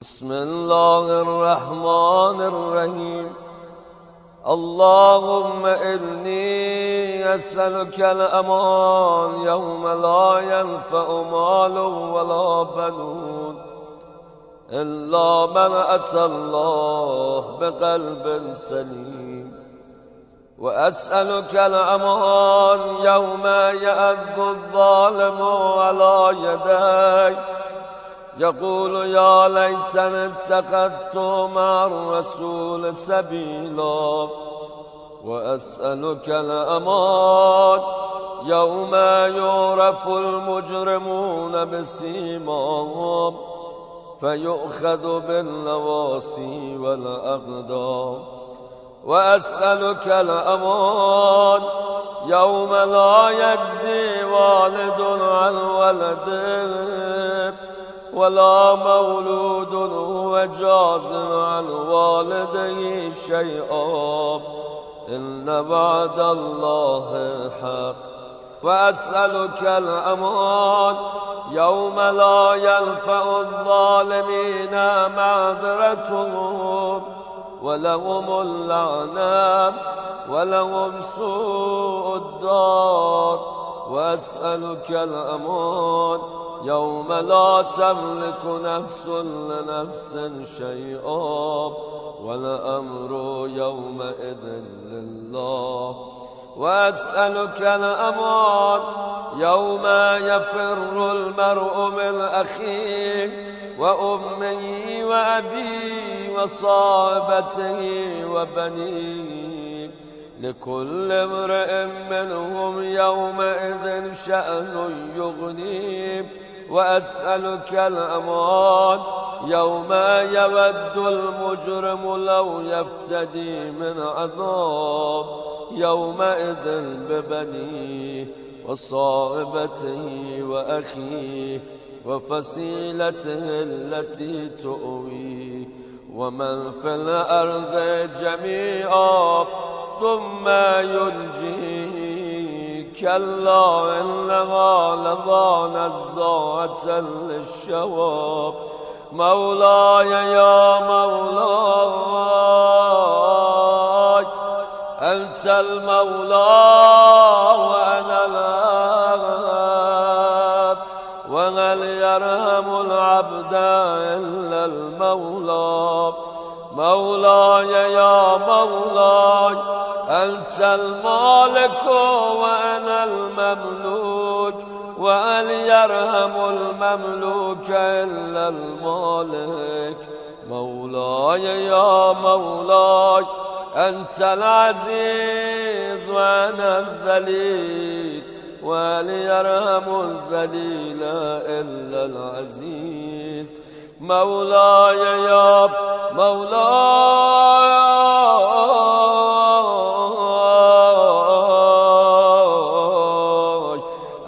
بسم الله الرحمن الرحيم. اللهم إني أسألك الأمان يوم لا ينفع مال ولا بنون إلا من أتى الله بقلب سليم، وأسألك الأمان يوم يأذ الظالم على يدي يقول يا ليتني اتخذت مع الرسول سبيلا، وأسألك الأمان يوم يعرف المجرمون بسيماهم فيؤخذ بالنواصي والأقدام، وأسألك الأمان يوم لا يجزي والد عن ولده ولا مولود هو جاز عن والده شيئا إن وعد الله حق، وأسألك الأمان يوم لا ينفع الظالمين معذرتهم ولهم اللعنة ولهم سوء الدار، وأسألك الأمان يوم لا تملك نفس لنفس شيئا والأمر يومئذ لله، وأسألك الأمان يوم يفر المرء من أخيه وأمه وأبيه وصاحبته وبنيه لكل امرئ منهم يومئذ شأن يغنيه، وأسألك الأمان يوم يود المجرم لو يفتدي من عذاب يومئذ ببنيه وصاحبته وأخيه وفصيلته التي تؤويه ومن في الأرض جميعا ثم ينجيه، كلا إنها لظى نزاعة للشوى مولاي يا مولاي أنت المولى وأنا العبد، وهل يرحم العبد إلا المولى مولاي يا مولاي أنت المالك وأنا المملوك، وهل يرحم المملوك إلا المالك مولاي يا مولاي أنت العزيز وأنا الذليل، وهل يرحم الذليل إلا العزيز مولاي يا مولاي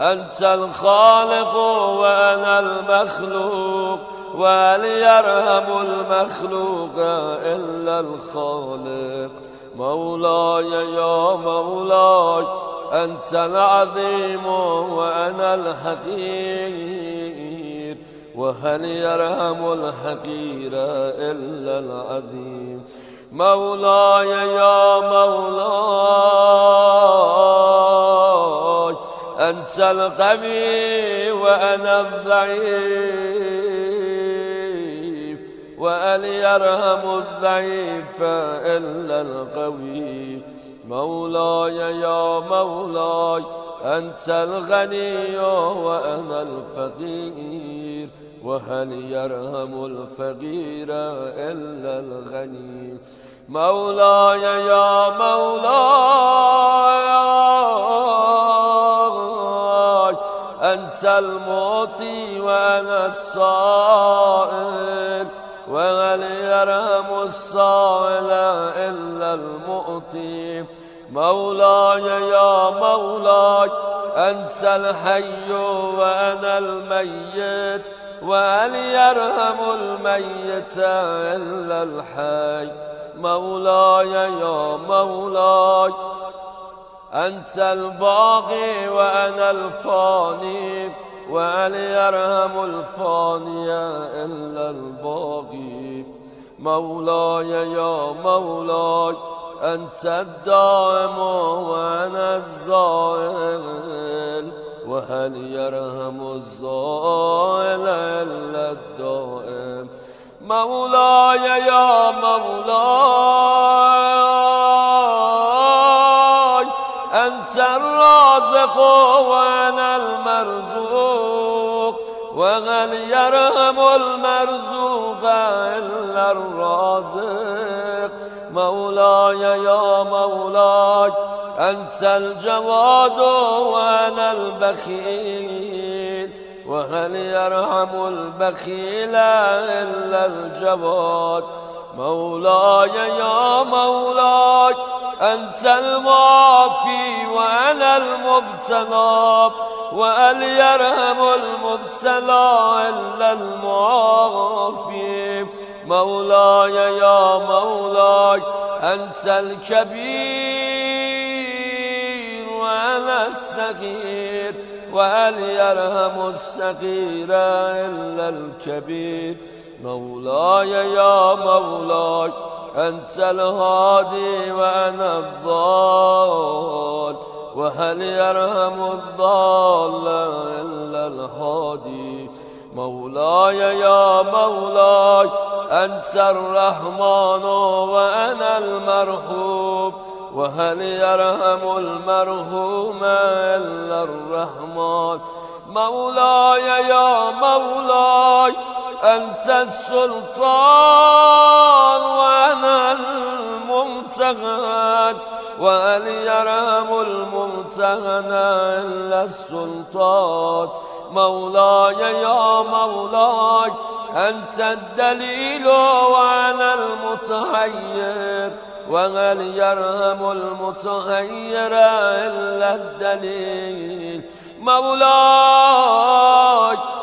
أنت الخالق وأنا المخلوق، وهل يرحم المخلوق إلا الخالق مولاي يا مولاي أنت العظيم وأنا الحقير، وهل يرحم الحقير إلا العظيم مولاي يا مولاي أنت القوي وأنا الضعيف، وهل يرحم الضعيف إلا القوي مولاي يا مولاي أنت الغني وأنا الفقير، وهل يرحم الفقير إلا الغني مولاي يا مولاي أنت المعطي وأنا السائل، وهل يرحم السائل إلا المعطي مولاي يا مولاي أنت الحي وأنا الميت، وهل يرحم الميت إلا الحي مولاي يا مولاي أنت الباقي وأنا الفاني، وهل يرحم الفاني إلا الباقي. مولاي يا مولاي أنت الدائم وأنا الزائل، وهل يرحم الزائل إلا الدائم. مولاي يا مولاي أنت الرازق وأنا المرزوق، وهل يرحم المرزوق إلا الرازق. مولاي يا مولاي أنت الجواد وأنا البخيل، وهل يرحم البخيل إلا الجواد. مولاي يا مولاي أنت المعافي وأنا المبتلى، وهل يرحم المبتلى إلا المعافي. مولاي يا مولاي أنت الكبير وأنا الصغير، وهل يرحم الصغير إلا الكبير. مولاي يا مولاي أنت الهادي وأنا الضال، وهل يرحم الضال إلا الهادي. مولاي يا مولاي أنت الرحمن وأنا المرحوم، وهل يرحم المرحوم إلا الرحمن. مولاي يا مولاي أنت السلطان وأنا الممتهن، وهل يرحم الممتهن إلا السلطان. مولاي يا مولاي أنت الدليل وأنا المتحير، وهل يرحم المتحير إلا الدليل. مولاي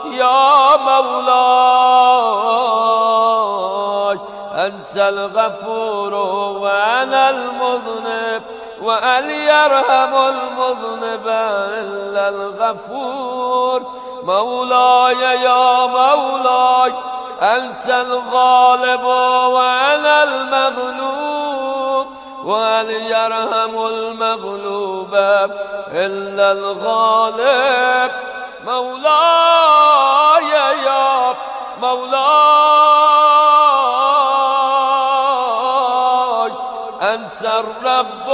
يا مولاي أنت الغفور وأنا المذنب، وهل يرحم المذنب إلا الغفور. مولاي يا مولاي أنت الغالب وأنا المغلوب، وهل يرحم المغلوب إلا الغالب. مولاي يا مولاي أنت الرب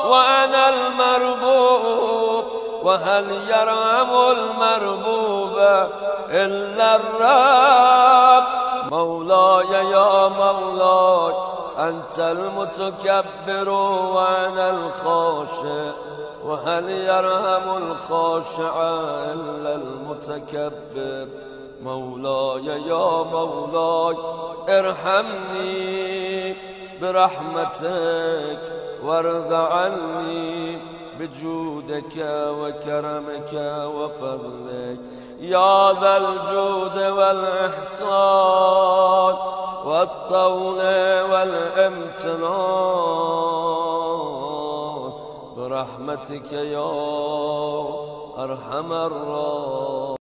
وأنا المربوب، وهل يرحم المربوب إلا الرب. مولاي يا مولاي أنت المتكبر وأنا الخاشع، وهل يرحم الخاشع إلا المتكبر. مولاي يا مولاي ارحمني برحمتك وارض عني بجودك وكرمك وفضلك، يا ذا الجود والإحسان والطول والامتنان، برحمتك يا أرحم الراحمين.